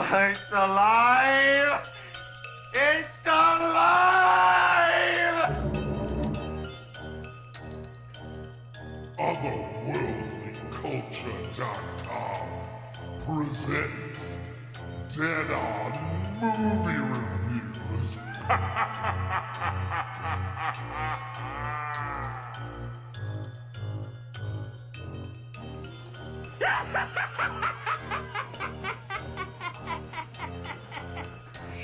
It's alive! It's alive! Otherworldlyculture.com presents Dead On Movie Reviews.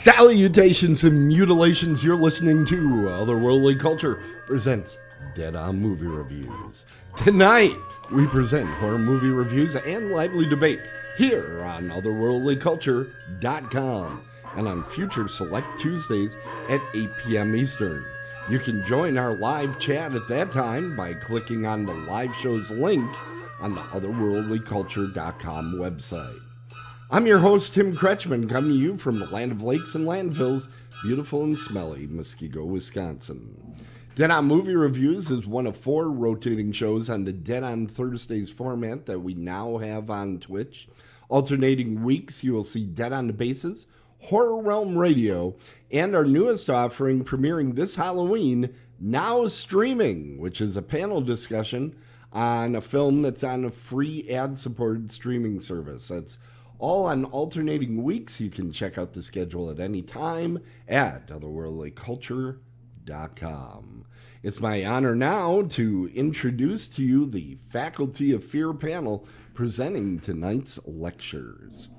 Salutations and mutilations, you're listening to Otherworldly Culture presents Dead On Movie Reviews. Tonight, we present horror movie reviews and lively debate here on Otherworldlyculture.com and on future select Tuesdays at 8 p.m. Eastern. You can join our live chat at that time by clicking on the live show's link on the Otherworldlyculture.com website. I'm your host, Tim Kretschmann, coming to you from the land of lakes and landfills, beautiful and smelly Muskego, Wisconsin. Dead On Movie Reviews is one of 4 rotating shows on the Dead On Thursdays format that we now have on Twitch. Alternating weeks, you will see Dead On the Bases, Horror Realm Radio, and our newest offering premiering this Halloween, Now Streaming, which is a panel discussion on a film that's on a free ad-supported streaming service. That's all on alternating weeks. You can check out the schedule at any time at otherworldlyculture.com. It's my honor now to introduce to you the Faculty of Fear panel presenting tonight's lectures.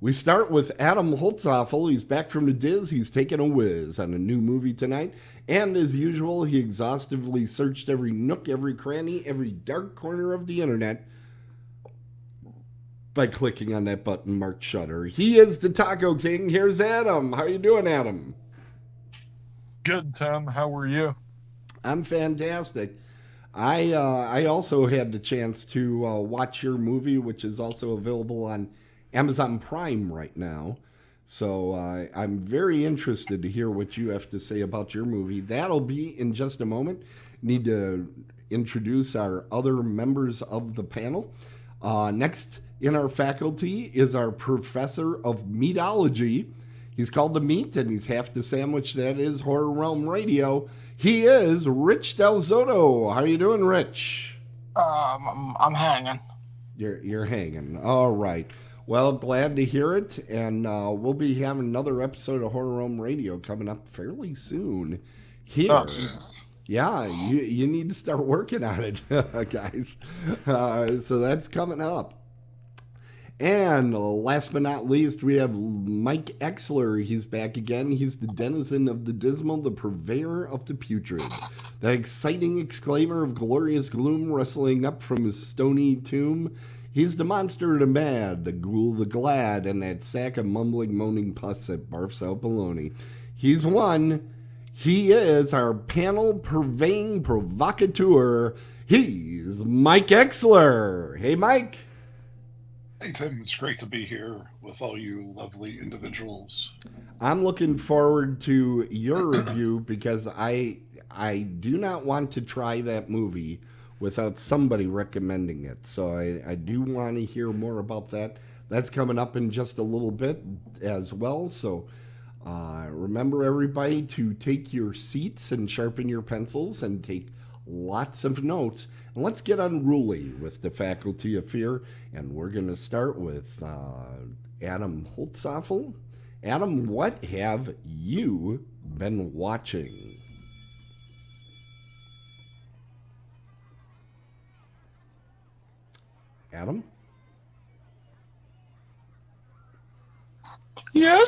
We start with Adam Holtzapfel. He's back from the Diz. He's taking a whiz on a new movie tonight. And as usual, he exhaustively searched every nook, every cranny, every dark corner of the internet by clicking on that button marked Shutter. He is the Taco King. Here's Adam. How are you doing, Adam? Good, Tim. How are you? I'm fantastic. I also had the chance to watch your movie, which is also available on Amazon Prime right now. So I'm very interested to hear what you have to say about your movie. That'll be in just a moment. Need to introduce our other members of the panel. Next in our faculty is our professor of meatology. He's called the Meat, and he's half the sandwich that is Horror Realm Radio. He is Rich Dalzatto. How are you doing, Rich? I'm hanging. You're hanging. All right. Well, glad to hear it, and we'll be having another episode of Horror Realm Radio coming up fairly soon here. Oh, Jesus. Yeah, you need to start working on it, guys. So that's coming up. And last but not least, we have Mike Exler. He's back again. He's the denizen of the dismal, the purveyor of the putrid, the exciting exclaimer of glorious gloom wrestling up from his stony tomb. He's the monster, the mad, the ghoul, the glad, and that sack of mumbling, moaning pus that barfs out baloney. He's one. He is our panel purveying provocateur. He's Mike Exler. Hey, Mike. Hey, Tim. It's great to be here with all you lovely individuals. I'm looking forward to your review because I do not want to try that movie without somebody recommending it. So I do want to hear more about that. That's coming up in just a little bit as well. So remember, everybody, to take your seats and sharpen your pencils and take lots of notes. And let's get unruly with the Faculty of Fear. And we're going to start with Adam Holtzapfel. Adam, what have you been watching? Adam? Yeah?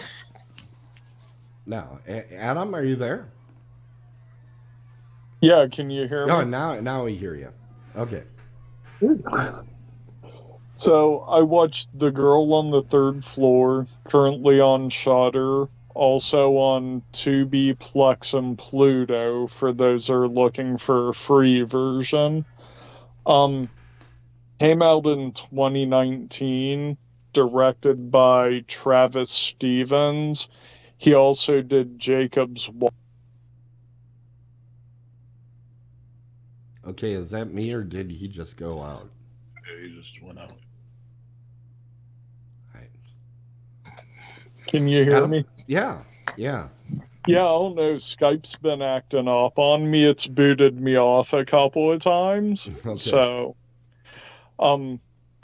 No. Adam, are you there? Yeah, can you hear Oh, me? now we hear you. Okay. So I watched The Girl on the Third Floor, currently on Shudder, also on Tubi, Plex, and Pluto, for those who are looking for a free version. Came out in 2019, directed by Travis Stevens. He also did Jacob's Wife. Okay, is that me or did he just go out? Yeah, he just went out. Right. Can you hear Adam? me? Yeah, yeah. Yeah, I don't know. Skype's been acting up on me. It's booted me off a couple of times. Okay. So,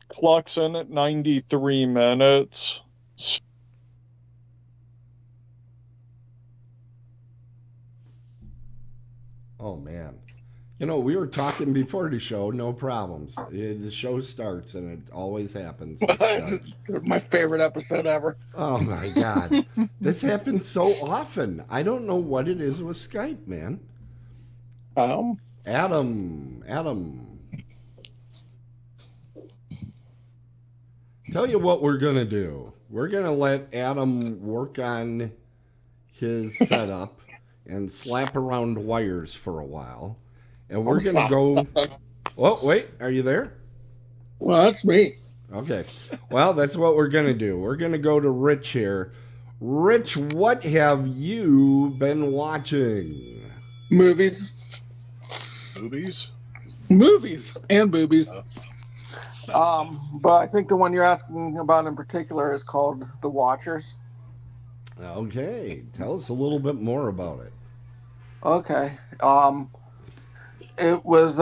clock's in at 93 minutes. Oh, man. You know, we were talking before the show, no problems. The show starts, and it always happens. with Skype. My favorite episode ever. Oh, my God. This happens so often. I don't know what it is with Skype, man. Adam. Tell you what we're going to do. We're going to let Adam work on his setup and slap around wires for a while. And we're going to go... Oh, wait. Are you there? Well, that's me. Okay. Well, that's what we're going to do. We're going to go to Rich here. Rich, what have you been watching? Movies. Movies and boobies. But I think the one you're asking about in particular is called The Watchers. Okay. Tell us a little bit more about it. Okay. It was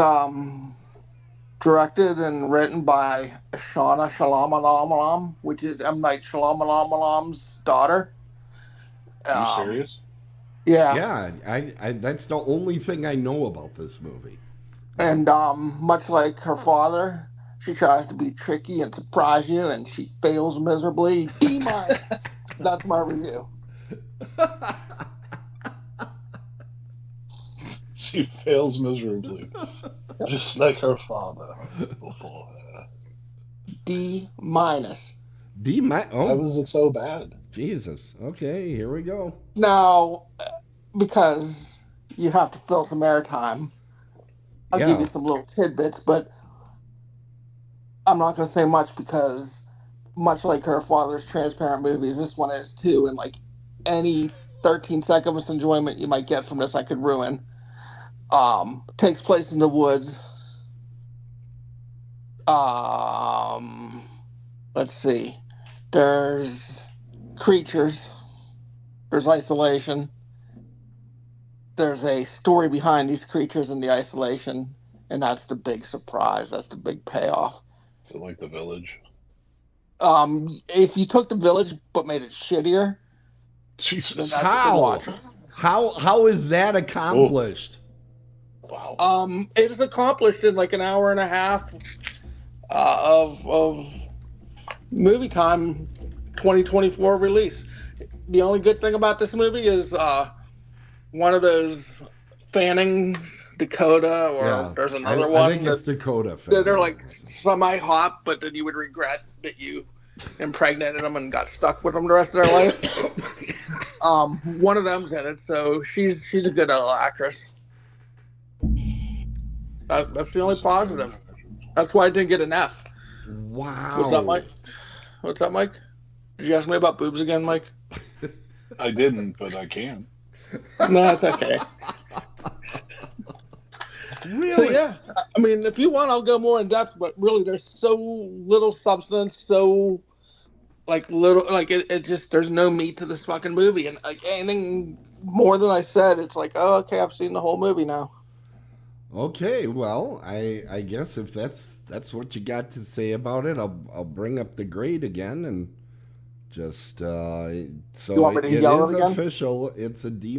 directed and written by Shauna Shalamalam, which is M. Night Shyamalan's daughter. Are you serious? Yeah. Yeah, I that's the only thing I know about this movie. And much like her father, she tries to be tricky and surprise you, and she fails miserably. D-. That's my review. She fails miserably, just like her father before her. D-. Oh, Why was it so bad? Jesus. Okay, here we go. Now, because you have to fill some airtime, I'll give you some little tidbits, but I'm not going to say much because, much like her father's transparent movies, this one is too, and like any 13 seconds enjoyment you might get from this, I could ruin. Takes place in the woods. Let's see. There's creatures. There's isolation. There's a story behind these creatures and the isolation, and that's the big surprise. That's the big payoff. Is it like The Village? If you took The Village but made it shittier, Jesus. How is that accomplished? Wow. It is accomplished in like an hour and a half of movie time, 2024 release. The only good thing about this movie is one of those Fanning, Dakota, or there's another one. I think it's Dakota. They're like semi-hot, but then you would regret that you impregnated them and got stuck with them the rest of their life. One of them's in it, so she's a good little actress. That's the only positive. That's why I didn't get an F. Wow. What's up, Mike? Did you ask me about boobs again, Mike? I didn't, but I can. No, it's okay. Really? So yeah, I mean, if you want, I'll go more in depth. But really, there's so little substance, so it just there's no meat to this fucking movie, and like anything more than I said, it's like, oh, okay, I've seen the whole movie now. Okay, well, I guess if that's what you got to say about it, I'll bring up the grade again and just so you want me to it yell is it again? Official. It's a D-,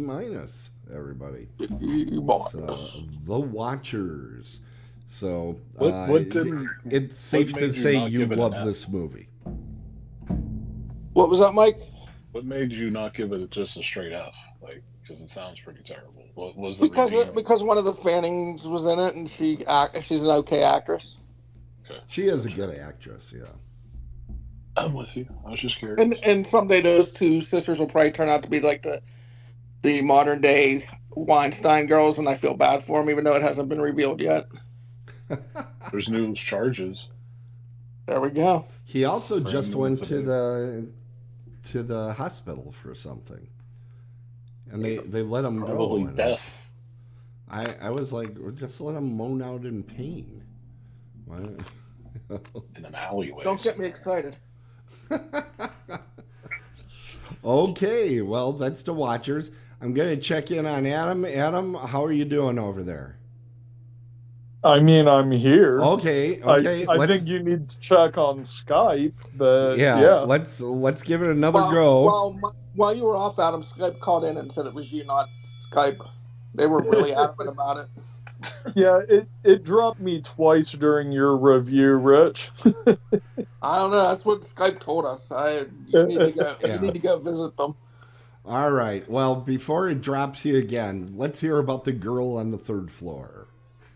everybody. So, The Watchers. So it's safe to say you love this movie. What was that, Mike? What made you not give it just a straight F? Like, because it sounds pretty terrible. What was the because one of the Fannings was in it, and she's an okay actress. Okay. She is a good actress, yeah. I'm with you. I was just curious. And someday those two sisters will probably turn out to be like the modern day Weinstein girls, and I feel bad for them, even though it hasn't been revealed yet. There's new charges. There we go. He also just went to the hospital for something, and they let him Probably go. Death. I was like, just let him moan out in pain. Why? In an alleyway. Don't get me excited. Okay, well, that's the watchers. I'm going to check in on Adam. Adam, how are you doing over there? I mean, I'm here. Okay, I okay. I think you need to check on Skype, but Yeah, yeah. let's give it another Well, go. while you were off, Adam, Skype called in and said it was you, not Skype. They were really adamant about it. Yeah, it dropped me twice during your review, Rich. I don't know. That's what Skype told us. You need to go. Yeah. You need to go visit them. All right. Well, before it drops you again, let's hear about the girl on the third floor.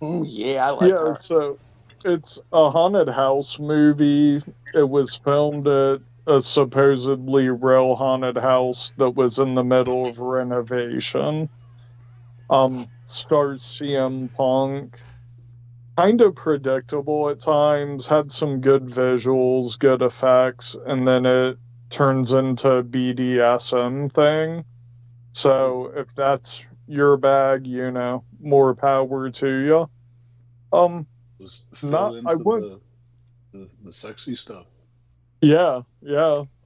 Yeah, I like her. So it's a haunted house movie. It was filmed at a supposedly real haunted house that was in the middle of renovation. Stars CM Punk. Kind of predictable at times, had some good visuals, good effects, and then it turns into a BDSM thing. So if that's your bag, more power to you. Was Not, into I would. the sexy stuff. Yeah.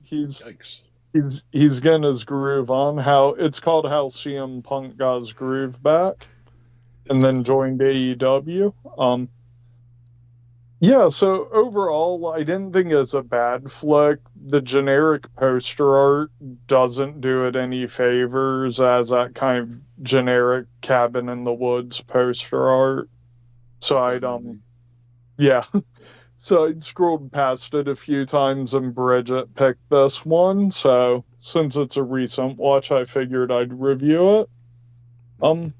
He's Yikes. he's getting his groove on. How it's called how CM Punk got his groove back, and then joined AEW. Yeah, so overall, I didn't think it's a bad flick. The generic poster art doesn't do it any favors as that kind of generic cabin in the woods poster art. So yeah. So I'd scrolled past it a few times and Bridget picked this one. So since it's a recent watch, I figured I'd review it.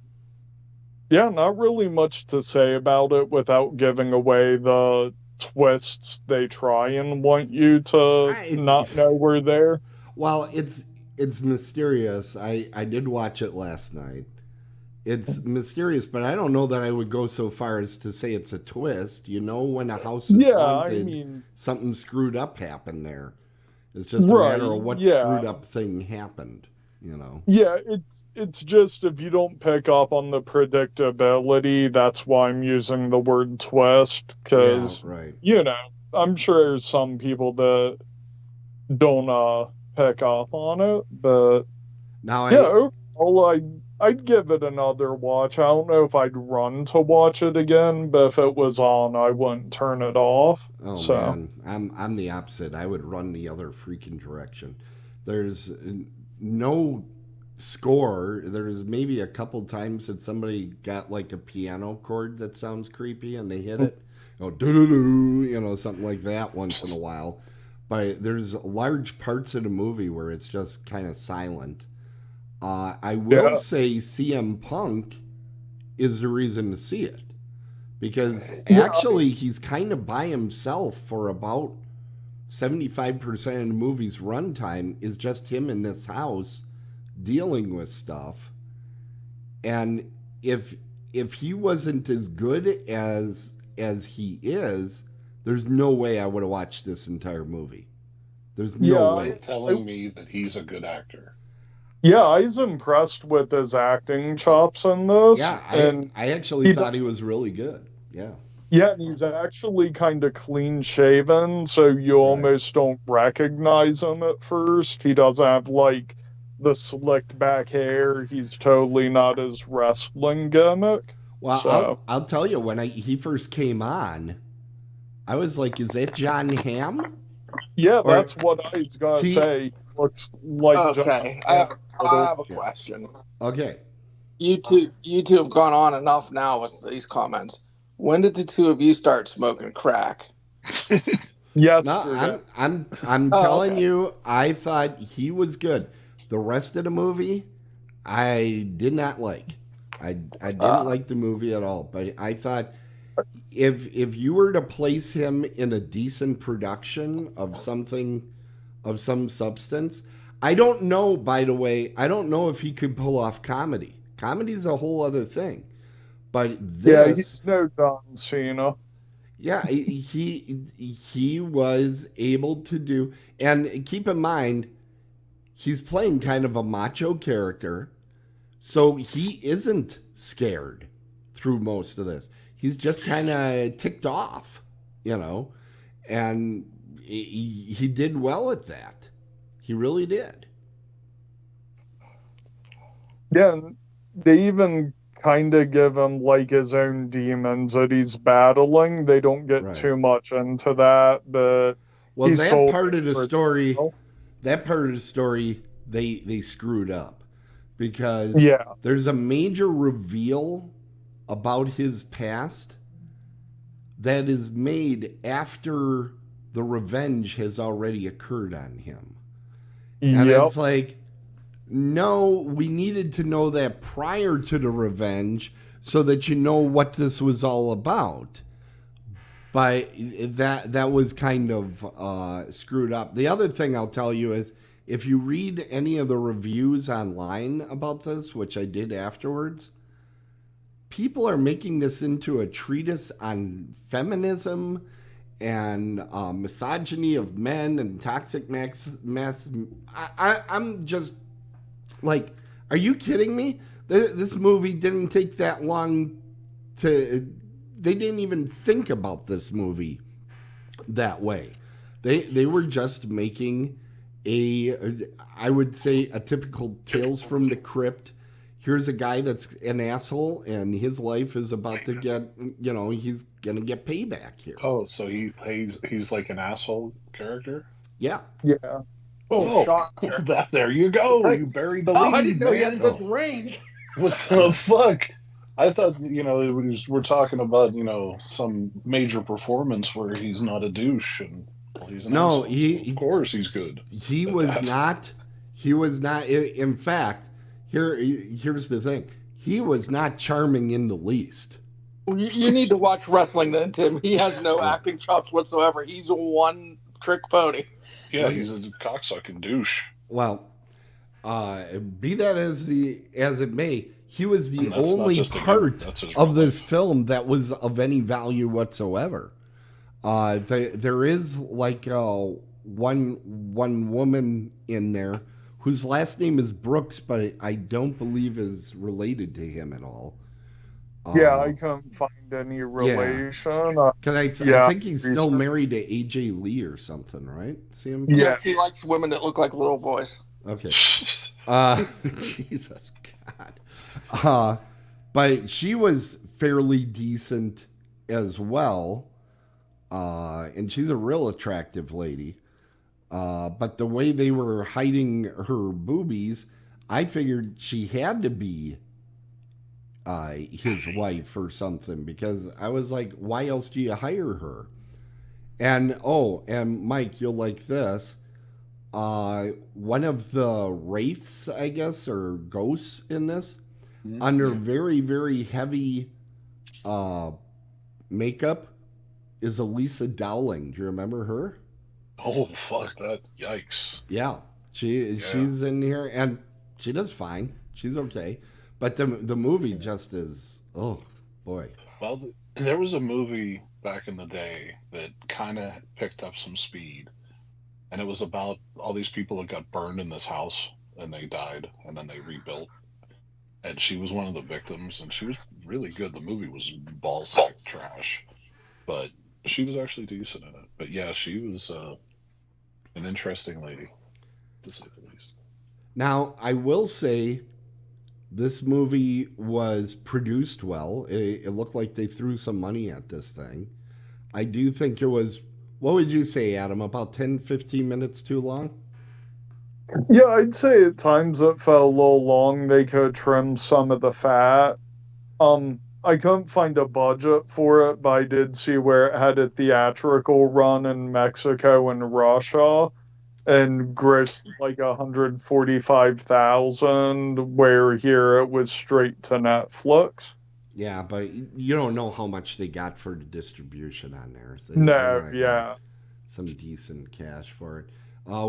Yeah, not really much to say about it without giving away the twists they try and want you to not know we're there. Well, it's mysterious. I did watch it last night. It's mysterious, but I don't know that I would go so far as to say it's a twist. When a house is haunted, something screwed up happened there. It's just a matter of what screwed up thing happened. Yeah, it's just if you don't pick up on the predictability, that's why I'm using the word twist, because I'm sure there's some people that don't pick up on it, but overall I'd give it another watch. I don't know if I'd run to watch it again, but if it was on, I wouldn't turn it off. Man, I'm the opposite. I would run the other freaking direction. There's no score. There's maybe a couple times that somebody got like a piano chord that sounds creepy and they hit it. Do something like that once in a while. But there's large parts of the movie where it's just kind of silent. I will say CM Punk is the reason to see it. Because actually he's kind of by himself for about 75% of the movie's runtime is just him in this house dealing with stuff. And if he wasn't as good as he is, there's no way I would have watched this entire movie. There's no way. You're telling me that he's a good actor. Yeah, I was impressed with his acting chops in this. Yeah, I actually thought he was really good. Yeah. Yeah, and he's actually kind of clean shaven, so you almost don't recognize him at first. He doesn't have like the slicked back hair. He's totally not his wrestling gimmick. Well, so. I'll tell you, when he first came on, I was like, "Is that John Hamm?" Yeah, that's what I was gonna say. Looks like okay. I have a question. Okay. You two have gone on enough now with these comments. When did the two of you start smoking crack? Yes. No, I'm telling you, I thought he was good. The rest of the movie, I did not like. I didn't like the movie at all. But I thought if you were to place him in a decent production of something of some substance, I don't know. By the way, I don't know if he could pull off comedy. Comedy's a whole other thing. But this, he's no John Cena. Yeah, he was able to do, and keep in mind, he's playing kind of a macho character, so he isn't scared through most of this. He's just kind of ticked off, and he did well at that. He really did. Yeah, and they even kind of give him like his own demons that he's battling. They don't get Right. too much into that, but Well, he's that sold part it of the for story, sale. that part of the story, they screwed up because Yeah, there's a major reveal about his past that is made after the revenge has already occurred on him. And yep. it's like, no, we needed to know that prior to the revenge so that you know what this was all about. But that was kind of screwed up. The other thing I'll tell you is if you read any of the reviews online about this, which I did afterwards, people are making this into a treatise on feminism and misogyny of men and toxic mass. I'm just like, are you kidding me? This movie didn't take that long to. They didn't even think about this movie that way. They were just making I would say a typical Tales from the Crypt. Here's a guy that's an asshole, and his life is about to get, he's gonna get payback here. Oh, so he's like an asshole character? Yeah. Yeah. Oh, Oh, shocker. there you go. You buried the lead, Oh, I didn't know he had man. this range. What the fuck? I thought, we're talking about, some major performance where he's not a douche and well, he's an No, asshole. Of course he's good. he at was that. not. He was not. In fact, here's the thing. He was not charming in the least. You need to watch wrestling then, Tim. He has no acting chops whatsoever. He's a one-trick pony. Yeah, he's a cocksucking douche. Well, be that as it may, he was the And that's not only just a part gimmick, that's his of real this life. film that was of any value whatsoever. There is like one woman in there whose last name is Brooks, but I don't believe is related to him at all. Yeah, I couldn't find any relation. Because I think he's still married to AJ Lee or something, right? See him? Yeah. Yes, he likes women that look like little boys. Okay. Jesus God. But she was fairly decent as well. And she's a real attractive lady. But the way they were hiding her boobies, I figured she had to be his wife or something, because I was like, why else do you hire her? And Mike, you'll like this. One of the wraiths, I guess, or ghosts in this, under very, very heavy makeup, is Elisa Dowling. Do you remember her? Oh, fuck that. Yikes. Yeah. She's in here, and she does fine. She's okay. But the movie just is, oh, boy. Well, there was a movie back in the day that kind of picked up some speed. And it was about all these people that got burned in this house, and they died, and then they rebuilt. And she was one of the victims, and she was really good. The movie was ballsack trash, but she was actually decent in it. But yeah, she was an interesting lady, to say the least. Now, I will say this movie was produced well. It looked like they threw some money at this thing. I do think it was, what would you say, Adam, about 10, 15 minutes too long? Yeah, I'd say at times it felt a little long. They could trim some of the fat. I couldn't find a budget for it, but I did see where it had a theatrical run in Mexico and Russia and grossed like $145,000, where here it was straight to Netflix. Yeah, but you don't know how much they got for the distribution on there. No, yeah. Some decent cash for it.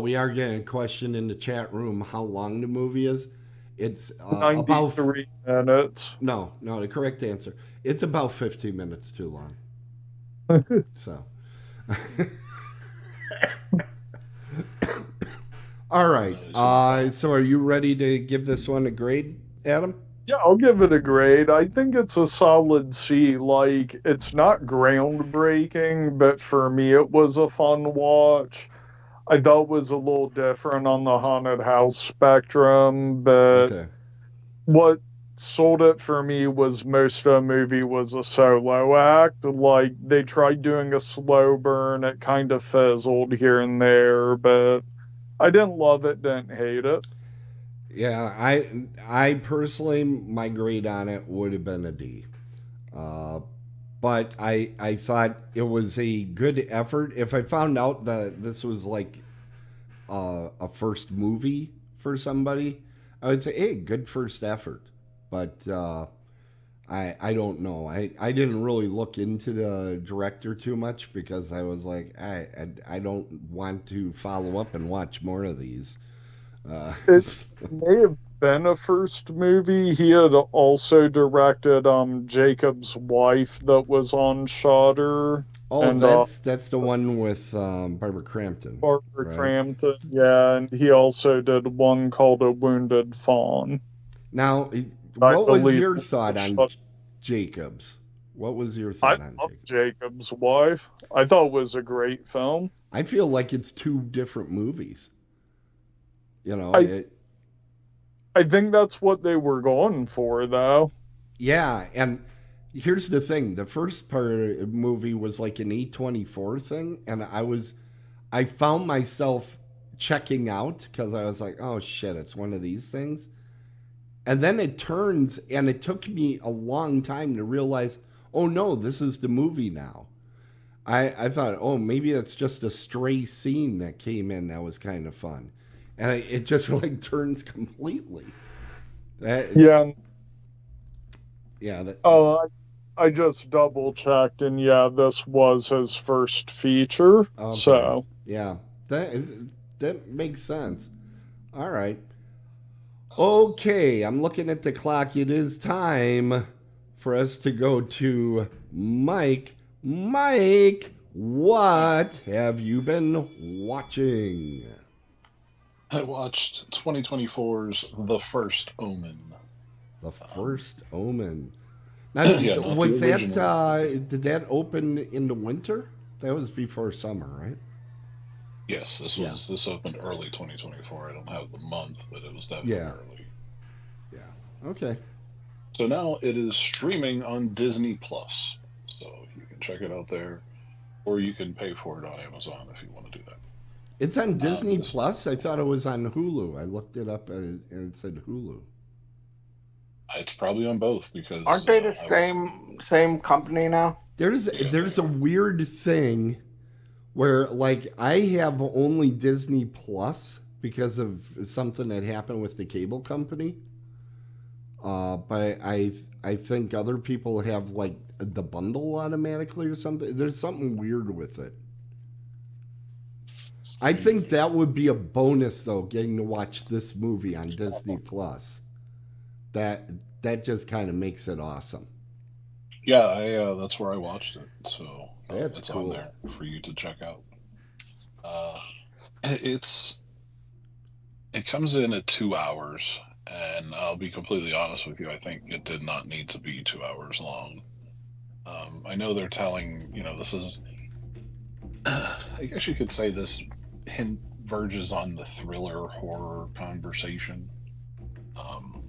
We are getting a question in the chat room how long the movie is. It's about 93 minutes. No, the correct answer. It's about 15 minutes too long. So. All right. So are you ready to give this one a grade, Adam? Yeah, I'll give it a grade. I think it's a solid C. Like, it's not groundbreaking, but for me, it was a fun watch. I thought it was a little different on the haunted house spectrum, but what sold it for me was most of the movie was a solo act. Like, they tried doing a slow burn, it kind of fizzled here and there, but I didn't love it, didn't hate it. Yeah, I personally, my grade on it would have been a D. Uh, but I thought it was a good effort. If I found out that this was like a first movie for somebody, I would say, hey, good first effort. But I don't know. I didn't really look into the director too much because I was like, I don't want to follow up and watch more of these. It may have been a first movie. He had also directed Jacob's Wife that was on Shutter, Oh, and that's the one with Barbara Crampton, Barbara right? Crampton. Yeah, and he also did one called A Wounded Fawn. Now, I what was believe your was the thought on Shutter. Jacobs? What was your I thought on love Jacobs? Jacob's Wife. I thought it was a great film. I feel like it's two different movies. You know, I I think that's what they were going for, though. yeah, and here's the thing: the first part of the movie was like an A24 thing, and I found myself checking out because I was like, oh shit, it's one of these things. And then it turns, and it took me a long time to realize, oh no, this is the movie now. I thought, oh, maybe it's just a stray scene that came in that was kind of fun. And it just like turns completely. That, Yeah. yeah, I just double checked, and yeah, this was his first feature. okay. So, Yeah, that, that makes sense. All right. Okay, I'm looking at the clock. It is time for us to go to Mike. Mike, what have you been watching? I watched 2024's The First Omen. The First Omen. Now, Yeah, not the was that original. did that open in the winter? That was before summer, right? Yes, Yeah, this opened early 2024. I don't have the month, but it was definitely yeah, early. yeah. Okay. So now it is streaming on Disney Plus. So you can check it out there, or you can pay for it on Amazon if you want to do that. It's on Disney This Plus. I thought it was on Hulu. I looked it up and it said Hulu. It's probably on both because Aren't they the same company now? yeah, they There's a are. weird thing where like I have only Disney Plus because of something that happened with the cable company. But I think other people have like the bundle automatically or something. There's something weird with it. I think that would be a bonus though, getting to watch this movie on Disney Plus. That that just kind of makes it awesome. Yeah, I that's where I watched it. So That's it's on cool. there for you to check out. Uh, it's it comes in at 2 hours, and I'll be completely honest with you. I think it did not need to be 2 hours long. I know they're telling, this is, I guess you could say this verges on the thriller horror conversation. Um,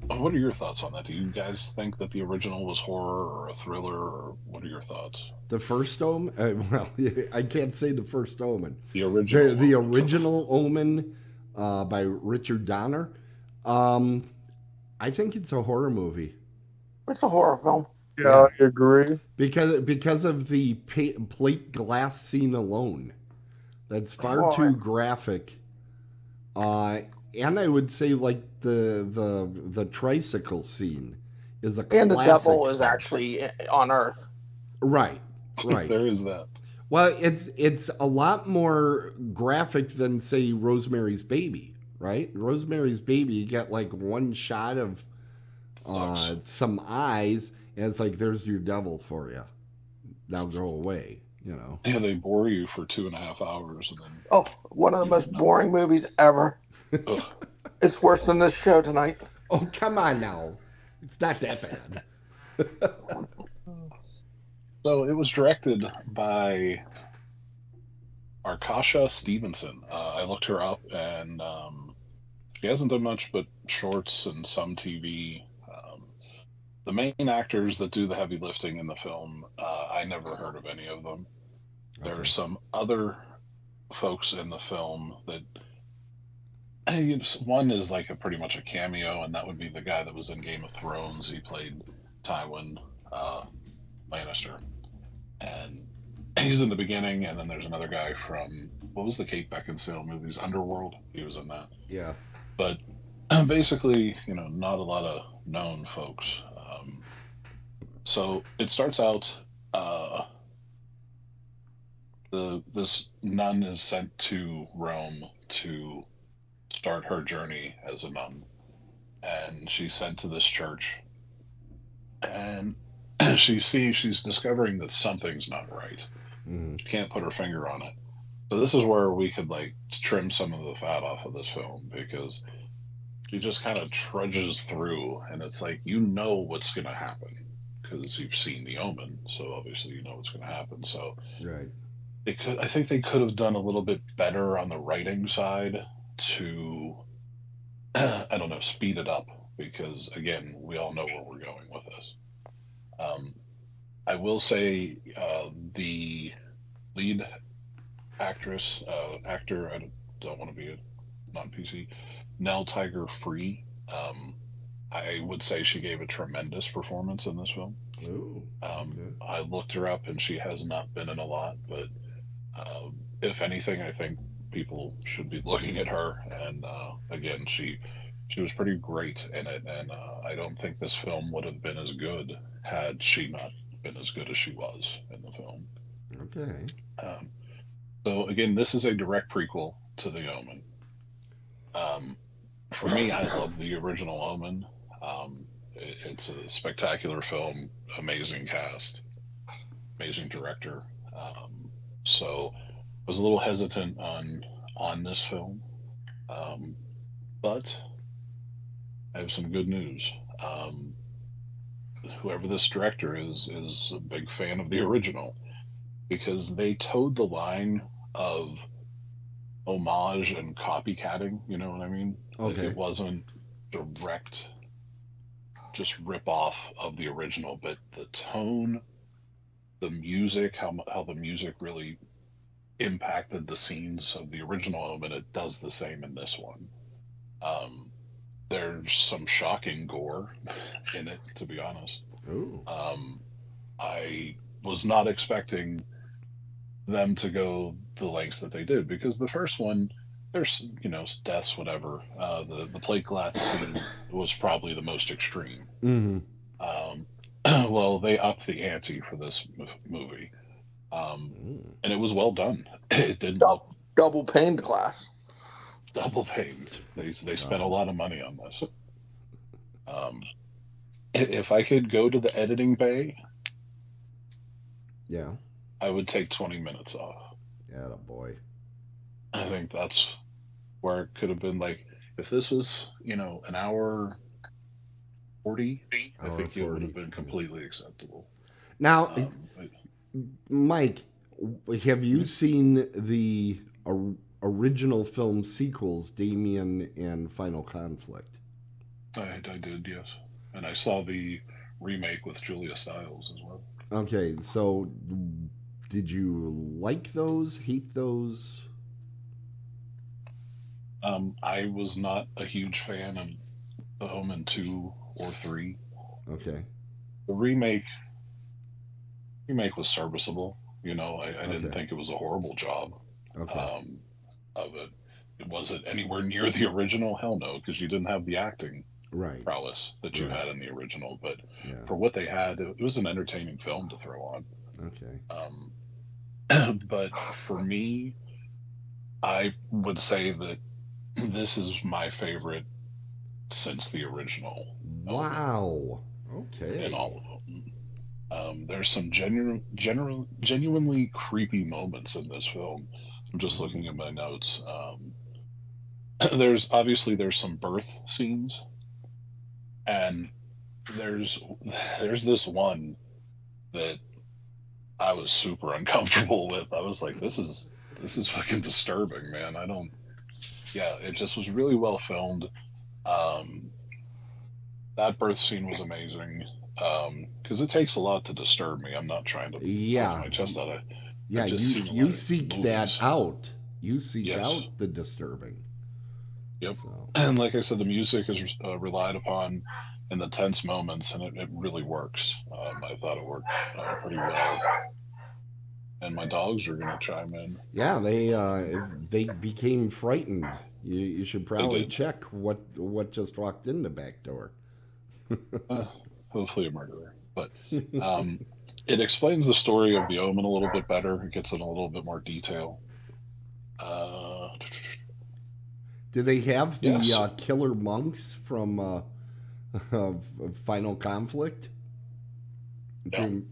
what are your thoughts on that? Do you guys think that the original was horror or a thriller, or what are your thoughts? The first Omen? Well, I can't say the first Omen. The original The Omen for the original Omen by Richard Donner. Um, I think it's a horror movie. It's a horror film. yeah, Yeah, I agree. because of the plate glass scene alone. That's far Well, too graphic. Uh, and I would say like the tricycle scene is a and the classic. devil is actually on Earth. Right, right. there is that. Well, it's a lot more graphic than say Rosemary's Baby, right? Rosemary's Baby, you get like one shot of Sucks. some eyes, and it's like there's your devil for you. Now go away, you know. Yeah, they bore you for 2.5 hours, and then Oh, one of the you most get nothing. boring movies ever. Ugh. It's worse than this show tonight. Oh, come on now, it's not that bad. So it was directed by Arkasha Stevenson. I looked her up, and She hasn't done much but shorts and some TV. The main actors that do the heavy lifting in the film, I never heard of any of them. There are some other folks in the film that one is like pretty much a cameo, and that would be the guy that was in Game of Thrones. He played Tywin Lannister, and he's in the beginning. And then there's another guy from, what was the Kate Beckinsale movies, Underworld? He was in that. Yeah. But basically, not a lot of known folks. So it starts out. This nun is sent to Rome to start her journey as a nun, and she's sent to this church, and she's discovering that something's not right. She can't put her finger on it. So this is where we could like trim some of the fat off of this film, because she just kind of trudges through, and it's like, what's going to happen because you've seen The Omen, so obviously you know what's going to happen. So right. I think they could have done a little bit better on the writing side to, I don't know, speed it up, because again, we all know where we're going with this. I will say the lead actor, I don't want to be non PC, Nell Tiger Free. I would say she gave a tremendous performance in this film. Ooh, okay. I looked her up, and she has not been in a lot, but if anything, I think people should be looking at her. And again, she was pretty great in it, and I don't think this film would have been as good had she not been as good as she was in the film. Okay. So again, this is a direct prequel to The Omen. For me, I love the original Omen. It's a spectacular film, amazing cast, amazing director. So I was a little hesitant on this film, but I have some good news. Whoever this director is a big fan of the original, because they towed the line of homage and copycatting. You know what I mean? Okay. Like, it wasn't direct, just rip off of the original, but the tone, the music, how the music really impacted the scenes of the original Omen, it does the same in this one. There's some shocking gore in it, to be honest. Ooh. I was not expecting them to go the lengths that they did, because the first one, there's deaths, whatever. The plate glass scene was probably the most extreme. Well, they upped the ante for this movie, and it was well done. It didn't look double paned glass. Double paned. They spent a lot of money on this. If I could go to the editing bay, yeah, I would take 20 minutes off. Yeah, boy. I think that's where it could have been. Like, if this was, an hour 40, I think it would have been completely acceptable. Now, Mike, have you seen the original film sequels, Damien and Final Conflict? I did, yes. And I saw the remake with Julia Stiles as well. Okay, so did you like those, hate those? I was not a huge fan of The Omen 2 or 3. Okay. The remake was serviceable. I didn't think it was a horrible job of it. Was it anywhere near the original? Hell no, because you didn't have the acting prowess that you had in the original. But for what they had, it was an entertaining film to throw on. Okay. But for me, I would say that this is my favorite since the original. Wow. Okay. In all of them. There's some genuinely creepy moments in this film. I'm just looking at my notes. There's some birth scenes, and there's this one that I was super uncomfortable with. I was like, this is fucking disturbing, man. yeah, it just was really well filmed. That birth scene was amazing. Because it takes a lot to disturb me. I'm not trying to poke my chest out. Yeah, I've just seen a lot you of seek movies. that out. You seek Yes. out the disturbing. Yep. So. And like I said, the music is relied upon in the tense moments, and it really works. I thought it worked pretty well. And my dogs are going to chime in. Yeah, they became frightened. You should probably check what just walked in the back door. Hopefully a murderer. But it explains the story of the Omen a little bit better. It gets in a little bit more detail. Do they have the Yes. killer monks from Final Conflict? No. Do you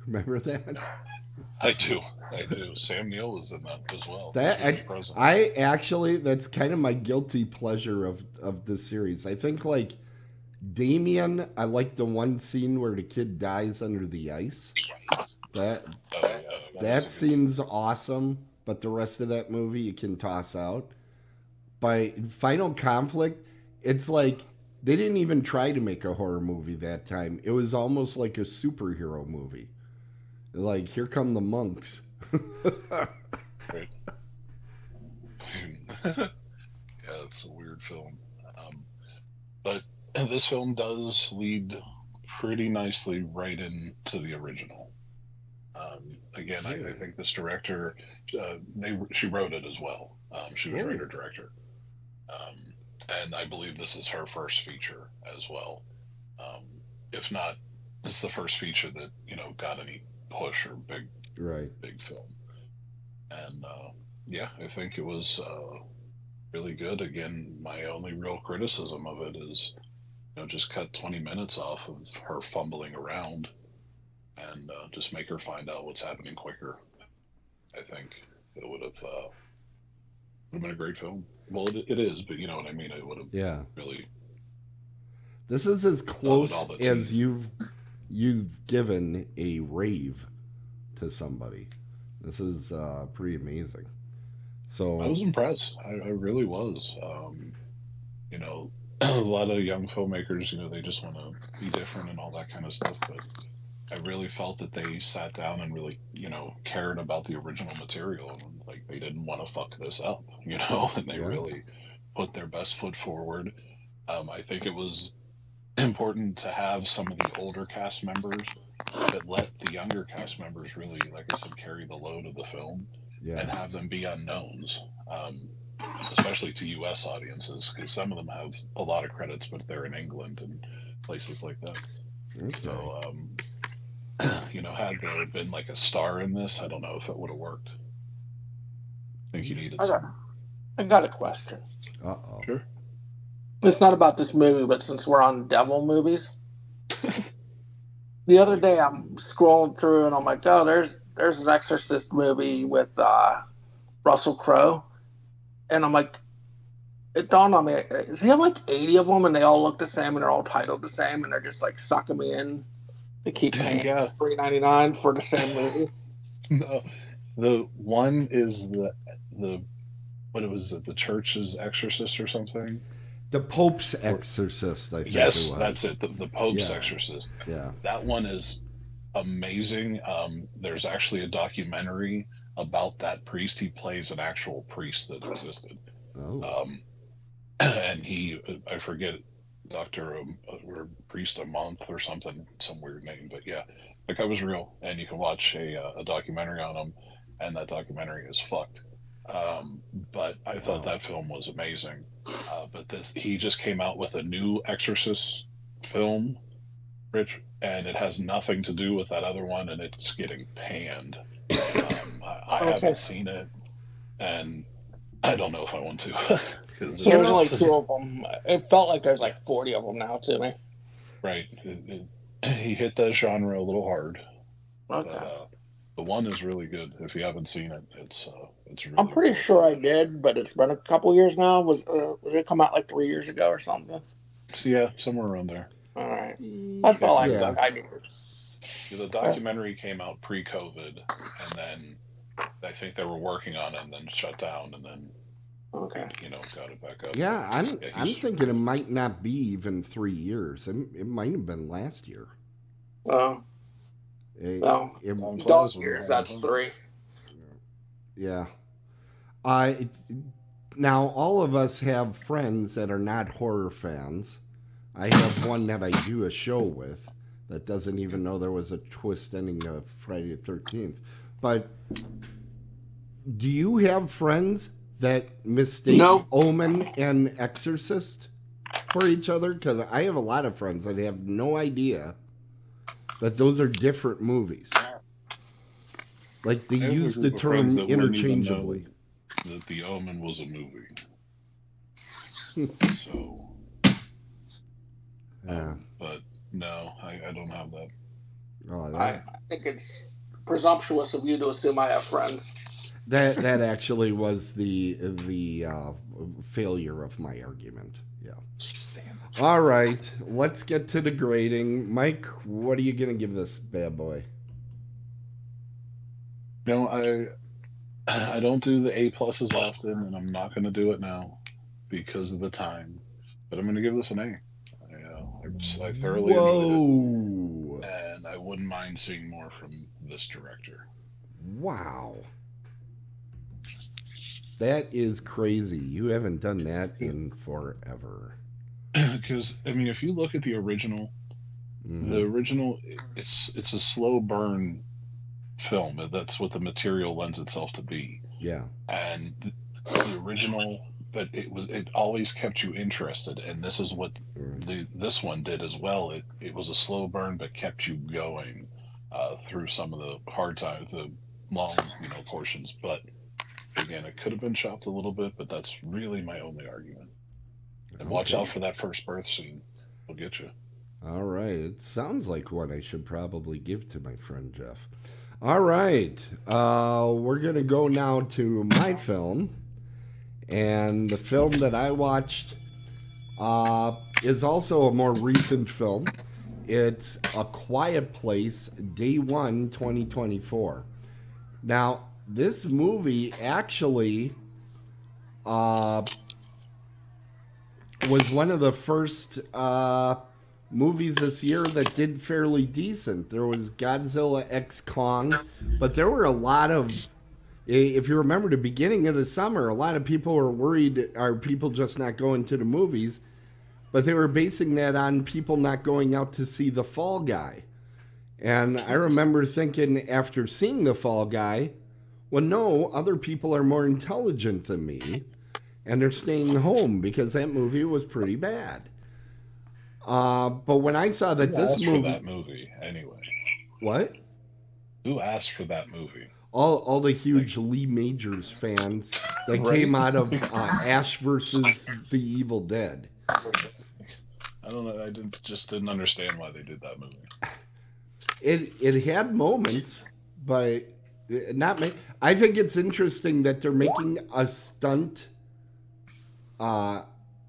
remember that? I do. Sam Neill is in that as well. I actually, that's kind of my guilty pleasure of this series. I think like Damien, I like the one scene where the kid dies under the ice. That scene's awesome, but the rest of that movie you can toss out. By Final Conflict, it's like they didn't even try to make a horror movie that time. It was almost like a superhero movie. Like, here come the monks. Right. Yeah, it's a weird film. But this film does lead pretty nicely right into the original. Again, I think this director, she wrote it as well. She was writer-director. And I believe this is her first feature as well. If not, it's the first feature that, got any push or big film. And yeah, I think it was really good. Again, my only real criticism of it is, just cut 20 minutes off of her fumbling around and just make her find out what's happening quicker. I think it would have been a great film. Well, it is, but you know what I mean. It would have really. This is as close as you've given a rave to somebody. This is pretty amazing. So I was impressed. I really was. A lot of young filmmakers, they just want to be different and all that kind of stuff. But I really felt that they sat down and really, cared about the original material. And, like, they didn't want to fuck this up, and they really put their best foot forward. I think it was important to have some of the older cast members, but let the younger cast members really, like I said, carry the load of the film and have them be unknowns, especially to U.S. audiences, because some of them have a lot of credits, but they're in England and places like that. Okay. So, had there been like a star in this, I don't know if it would have worked. I think you needed I got a question. Uh-oh. Sure. It's not about this movie, but since we're on devil movies, the other day I'm scrolling through and I'm like, oh, there's an Exorcist movie with Russell Crowe, and I'm like, it dawned on me, is he have like 80 of them and they all look the same and they're all titled the same and they're just like sucking me in? They keep paying $3.99 for the same movie. No, the one is the what was it? The Church's Exorcist or something. The Pope's Exorcist, I think. Yes, that's it. The Pope's Exorcist. Yeah, that one is amazing. There's actually a documentary about that priest. He plays an actual priest that existed. Oh. And I forget, Doctor or Priest a Month or something, some weird name, but yeah, that guy was real, and you can watch a documentary on him, and that documentary is fucked. But I thought that film was amazing. But he just came out with a new Exorcist film, Rich, and it has nothing to do with that other one, and it's getting panned. I haven't seen it, and I don't know if I want to. So there's like 2 of them. It felt like there's like 40 of them now to me. Right. He hit that genre a little hard. Okay. But, the one is really good. If you haven't seen it, it's really. I'm pretty sure I did, but it's been a couple years now. Was it come out like 3 years ago or something? So, yeah, somewhere around there. All right. That's all I did. The documentary came out pre-COVID, and then I think they were working on it and then shut down, and then Okay. Got it back up. Yeah, I'm thinking it might not be even 3 years. It might have been last year. Well, It, dog years, that's 3. yeah. Now, all of us have friends that are not horror fans. I have one that I do a show with that doesn't even know there was a twist ending of Friday the 13th. But do you have friends that mistake Omen and Exorcist for each other? Because I have a lot of friends that have no idea that those are different movies. Like, they use the term interchangeably. That The Omen was a movie. So... but no, I don't have that. Oh, I think it's presumptuous of you to assume I have friends. That actually was the failure of my argument. Yeah. All right, let's get to the grading. Mike, what are you gonna give this bad boy? I don't do the A+ often, and I'm not going to do it now because of the time. But I'm going to give this an A. I thoroughly enjoyed it, and I wouldn't mind seeing more from this director. Wow. That is crazy. You haven't done that in forever. Because, if you look at the original, it's a slow burn film. That's what the material lends itself to be. Yeah. And the original... but it always kept you interested, and this is what this one did as well. It was a slow burn, but kept you going through some of the hard times, the long portions. But again, it could have been chopped a little bit, but that's really my only argument. And watch out for that first birth scene; it'll get you. All right, it sounds like what I should probably give to my friend Jeff. All right, we're gonna go now to my film. And the film that I watched is also a more recent film. It's A Quiet Place, Day 1, 2024. Now, this movie actually was one of the first movies this year that did fairly decent. There was Godzilla x Kong, but there were a lot of... If you remember the beginning of the summer, a lot of people were worried, are people just not going to the movies? But they were basing that on people not going out to see The Fall Guy. And I remember thinking after seeing The Fall Guy, well, no, other people are more intelligent than me, and they're staying home because that movie was pretty bad. But when I saw that this movie... Who asked for that movie, anyway? What? Who asked for that movie? All the huge Lee Majors fans that came out of Ash versus the Evil Dead. I don't know. I just didn't understand why they did that movie. It had moments, but not many. I think it's interesting that they're making a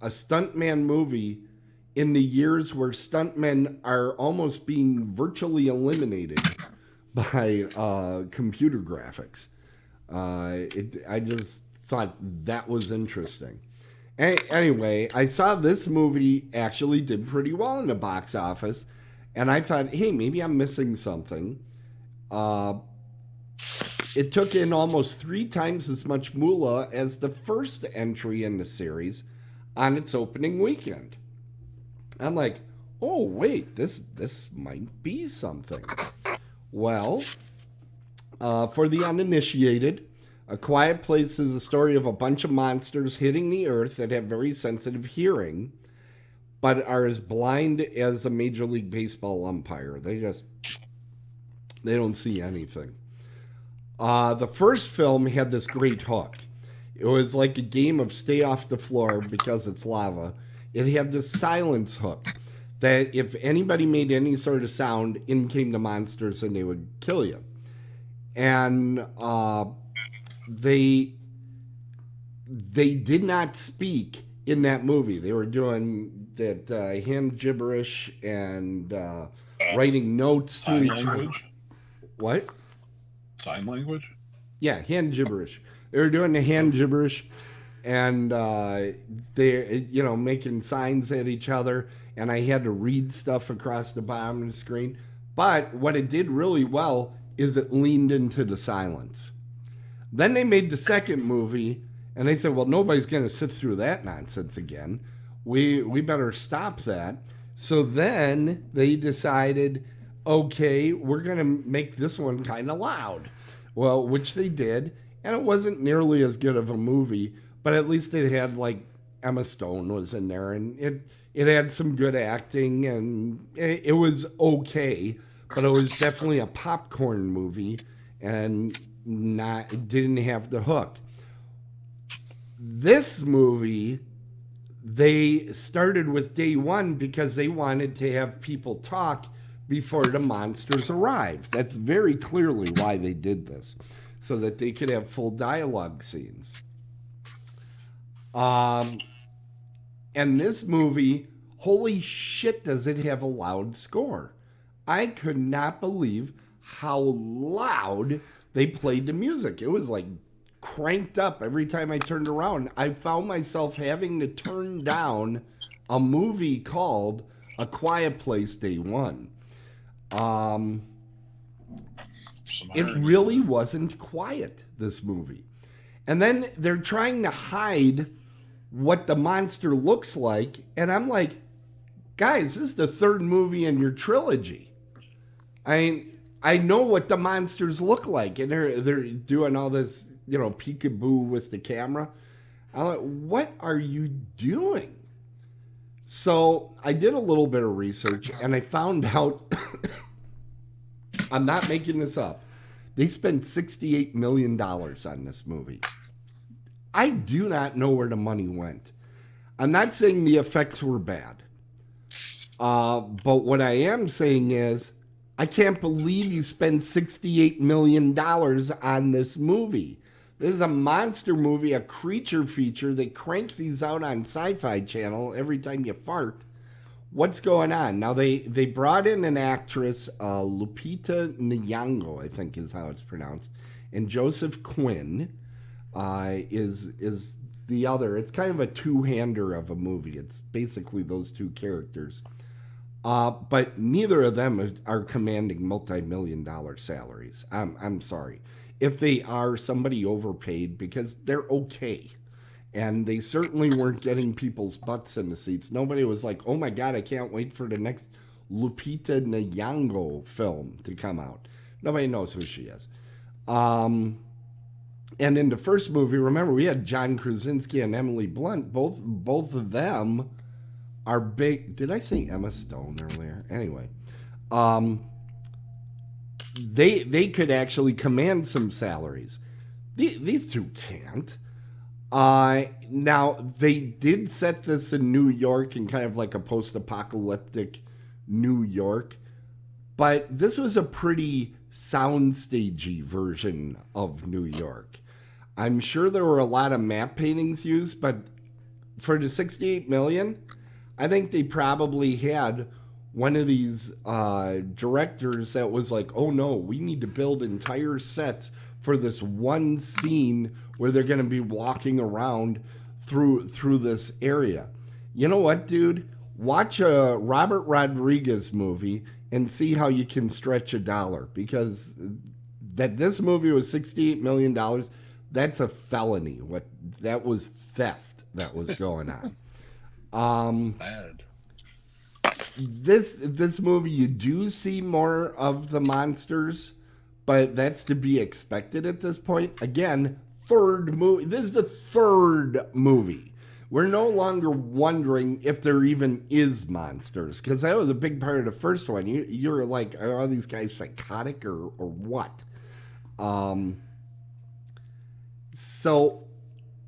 stuntman movie in the years where stuntmen are almost being virtually eliminated by computer graphics. I just thought that was interesting. Anyway, I saw this movie actually did pretty well in the box office, and I thought, hey, maybe I'm missing something. It took in almost 3 times as much moolah as the first entry in the series on its opening weekend. I'm like, oh, wait, this might be something. Well, for the uninitiated, A Quiet Place is a story of a bunch of monsters hitting the earth that have very sensitive hearing, but are as blind as a Major League Baseball umpire. They don't see anything. The first film had this great hook. It was like a game of stay off the floor because it's lava. It had this silence hook that if anybody made any sort of sound, in came the monsters and they would kill you. And they did not speak in that movie. They were doing that hand gibberish and writing notes to each other. What? Sign language? Yeah, hand gibberish. They were doing the hand gibberish. and they, making signs at each other, and I had to read stuff across the bottom of the screen. But what it did really well is it leaned into the silence. Then they made the second movie, and they said, well, nobody's going to sit through that nonsense again. We better stop that. So then they decided, okay, we're going to make this one kind of loud. Well, which they did, and it wasn't nearly as good of a movie, but at least it had, like, Emma Stone was in there, and it had some good acting, and it was okay, but it was definitely a popcorn movie, and it didn't have the hook. This movie, they started with day one because they wanted to have people talk before the monsters arrived. That's very clearly why they did this, so that they could have full dialogue scenes. And this movie, holy shit, does it have a loud score. I could not believe how loud they played the music. It was like cranked up every time I turned around. I found myself having to turn down a movie called A Quiet Place Day One. It really wasn't quiet, this movie. And then they're trying to hide what the monster looks like, and I'm like, guys, this is the third movie in your trilogy. I mean, I know what the monsters look like, and they're doing all this, peekaboo with the camera. I'm like, what are you doing? So I did a little bit of research, and I found out, I'm not making this up, they spent $68 million on this movie. I do not know where the money went. I'm not saying the effects were bad. But what I am saying is, I can't believe you spend $68 million on this movie. This is a monster movie, a creature feature. They crank these out on Sci-Fi Channel every time you fart. What's going on? Now, they brought in an actress, Lupita Nyong'o, I think is how it's pronounced, and Joseph Quinn is the other. It's kind of a two-hander of a movie. It's basically those two characters. But neither of them are commanding multi-million-dollar salaries. I'm sorry. If they are, somebody overpaid because they're okay. And they certainly weren't getting people's butts in the seats. Nobody was like, oh my God, I can't wait for the next Lupita Nyong'o film to come out. Nobody knows who she is. And in the first movie, remember, we had John Krasinski and Emily Blunt. Both of them are big. Did I say Emma Stone earlier? Anyway, they could actually command some salaries. These two can't. Now, they did set this in New York in kind of like a post-apocalyptic New York, but this was a pretty soundstagey version of New York. I'm sure there were a lot of map paintings used, but for the $68 million, I think they probably had one of these directors that was like, oh no, we need to build entire sets for this one scene where they're going to be walking around through this area. You know what, dude? Watch a Robert Rodriguez movie and see how you can stretch $1, because that this movie was $68 million, that's a felony. That was theft that was going on. Bad. This movie, you do see more of the monsters, but that's to be expected at this point. Again, third movie. This is the third movie. We're no longer wondering if there even is monsters, because that was a big part of the first one. You were like, are these guys psychotic or what? So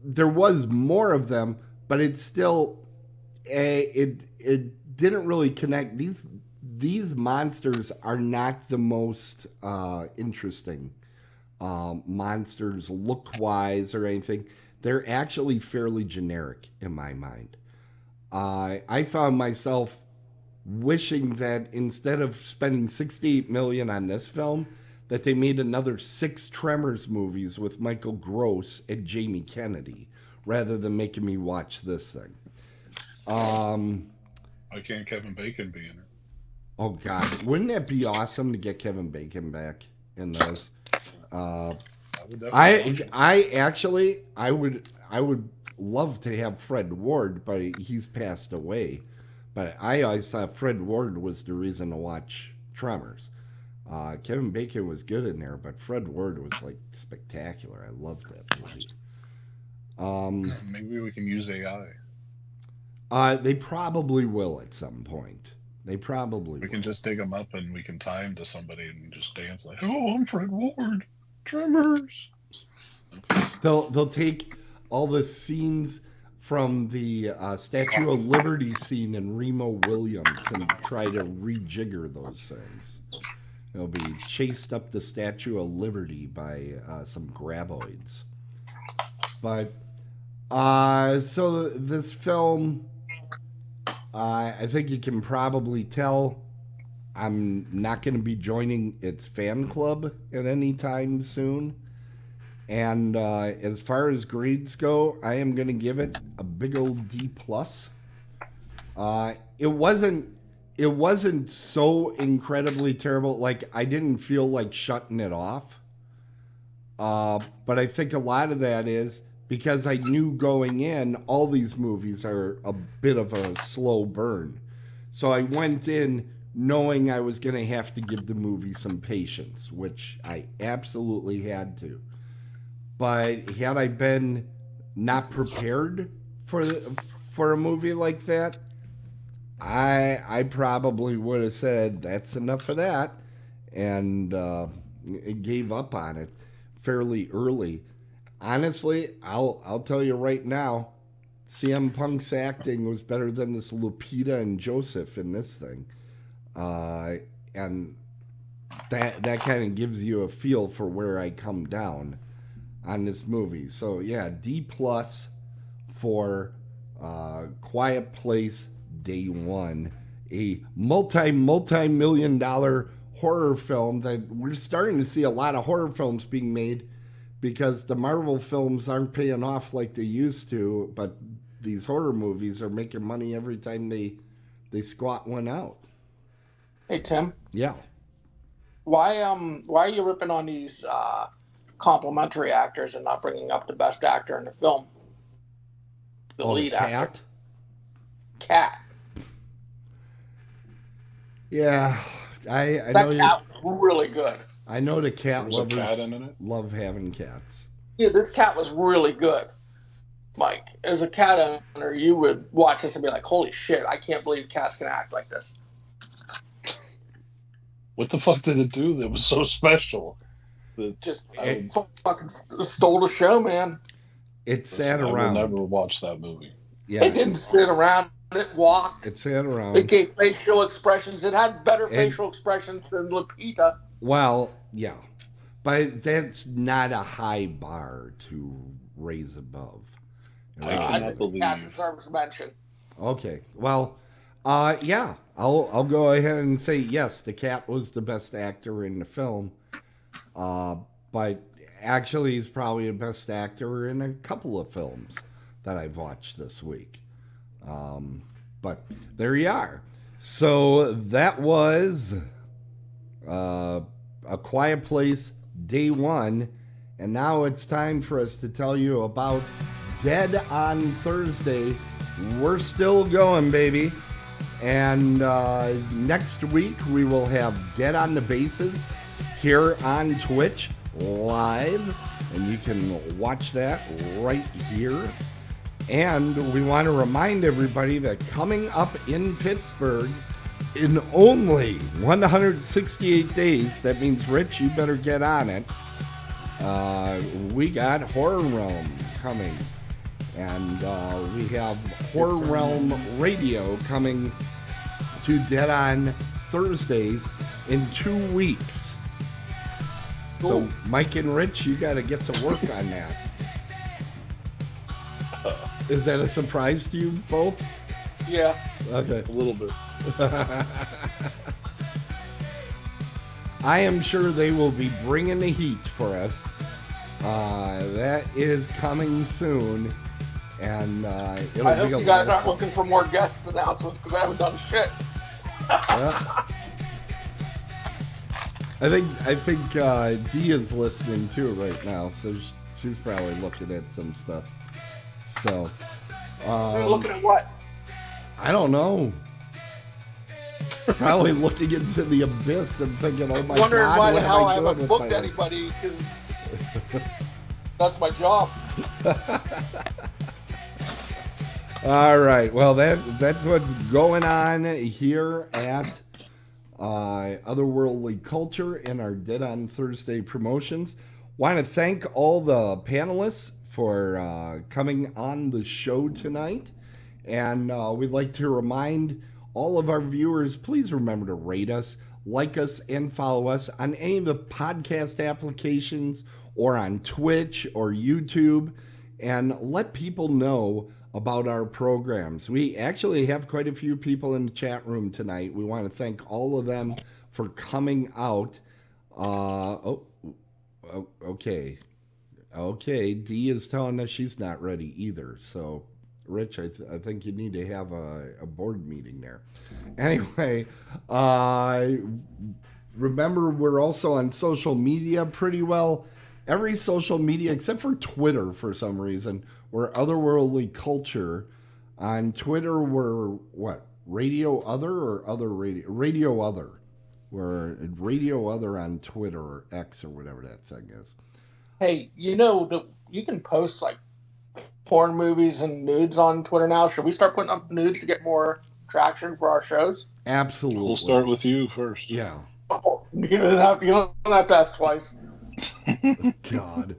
there was more of them, but it's still it didn't really connect. These monsters are not the most interesting monsters look-wise or anything. They're actually fairly generic in my mind. I found myself wishing that instead of spending $68 million on this film, that they made another 6 Tremors movies with Michael Gross and Jamie Kennedy, rather than making me watch this thing. Why can't Kevin Bacon be in it? Oh God, wouldn't that be awesome to get Kevin Bacon back in those? I would love to have Fred Ward, but he's passed away. But I always thought Fred Ward was the reason to watch Tremors. Kevin Bacon was good in there, but Fred Ward was like spectacular. I loved that movie. Maybe we can use AI. They probably will at some point. They probably We will. can just dig them up and we can tie them to somebody and just dance like, oh, I'm Fred Ward. Tremors. They'll take all the scenes from the Statue of Liberty scene in Remo Williams and try to rejigger those things. They'll be chased up the Statue of Liberty by some graboids. But so this film, I think you can probably tell I'm not going to be joining its fan club at any time soon. And as far as grades go, I am going to give it a big old D+. It wasn't so incredibly terrible. Like, I didn't feel like shutting it off. But I think a lot of that is because I knew going in, all these movies are a bit of a slow burn. So I went in knowing I was going to have to give the movie some patience, which I absolutely had to. But had I been not prepared for a movie like that, I probably would have said, that's enough of that, and gave up on it fairly early. Honestly, I'll tell you right now, CM Punk's acting was better than this Lupita and Joseph in this thing. And that kind of gives you a feel for where I come down on this movie. So yeah, D+ for Quiet Place Day One, a multi-million dollar horror film that we're starting to see a lot of horror films being made because the Marvel films aren't paying off like they used to, but these horror movies are making money every time they squat one out. Hey Tim. Yeah. Why are you ripping on these complimentary actors and not bringing up the best actor in the film? The lead actor. Cat. Yeah, I that know cat was really good. I know the cat There was a lovers cat in it? love having cats. Yeah, this cat was really good. Mike, as a cat owner, you would watch this and be like, holy shit, I can't believe cats can act like this. What the fuck did it do that was so special? Just fucking stole the show, man. It sat I around. will never watch that movie. Yeah, It didn't sit around. It walked. it sat around. It gave facial expressions. It had better facial expressions than Lupita. Well, yeah, but that's not a high bar to raise above. I cannot believe. Cat deserves mention. Okay, well, yeah, I'll go ahead and say yes. The cat was the best actor in the film, but actually, he's probably the best actor in a couple of films that I've watched this week. But there you are. So that was A Quiet Place Day One, and now it's time for us to tell you about Dead on Thursday. We're still going, baby. And next week we will have Dead on the Bases here on Twitch live, and you can watch that right here. And we want to remind everybody that coming up in Pittsburgh in only 168 days, that means, Rich, you better get on it. We got Horror Realm coming. And we have Horror Realm Radio coming to Dead on Thursdays in 2 weeks. So, Mike and Rich, you got to get to work on that. Is that a surprise to you both? Yeah. Okay. A little bit. I am sure they will be bringing the heat for us. That is coming soon. And it'll I hope be a you guys lot aren't looking for more guest announcements because I haven't done shit. I think Dee is listening too right now, so she's probably looking at some stuff. So, Looking at what? I don't know. Probably looking into the abyss and thinking, "Oh my wondering God, why what the hell I am I haven't doing booked with my anybody because that's my job." All right. Well, that's what's going on here at Otherworldly Culture in our Dead on Thursday promotions. Want to thank all the panelists for coming on the show tonight. And we'd like to remind all of our viewers, please remember to rate us, like us, and follow us on any of the podcast applications or on Twitch or YouTube, and let people know about our programs. We actually have quite a few people in the chat room tonight. We want to thank all of them for coming out. Okay. Okay, Dee is telling us she's not ready either. So, Rich, I think you need to have a board meeting there. Anyway, remember, we're also on social media pretty well. Every social media, except for Twitter for some reason, we're Otherworldly Culture. On Twitter, we're what? Radio Other or Other Radio? Radio Other. We're Radio Other on Twitter or X or whatever that thing is. Hey, you can post like porn movies and nudes on Twitter now. Should we start putting up nudes to get more traction for our shows? Absolutely. We'll start with you first. Yeah. Oh, you don't have to ask twice. God.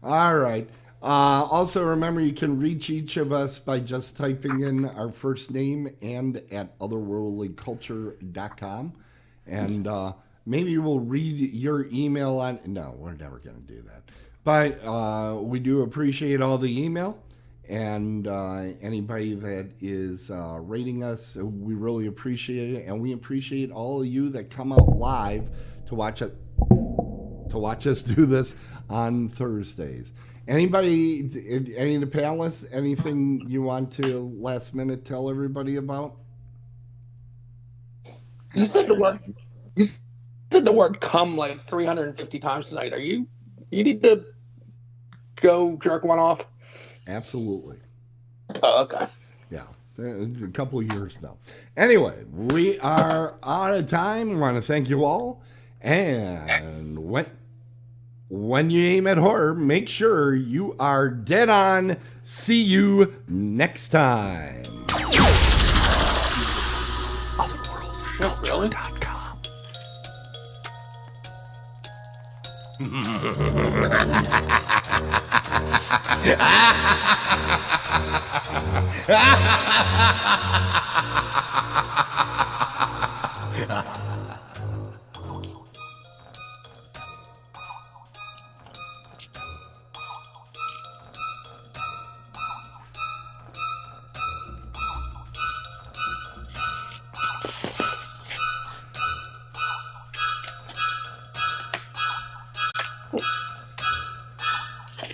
All right. Also, remember, you can reach each of us by just typing in our first name and at otherworldlyculture.com. And maybe we'll read your email on... No, we're never going to do that. But we do appreciate all the email. And anybody that is rating us, we really appreciate it. And we appreciate all of you that come out live to watch us do this on Thursdays. Anybody, any of the panelists, anything you want to last minute tell everybody about? You said the word "cum" like 350 times tonight. You need to go jerk one off? Absolutely. Oh, okay. Yeah, a couple of years now. Anyway, we are out of time. I want to thank you all. And when you aim at horror, make sure you are dead on. See you next time. Otherworldlyculture.com. Really?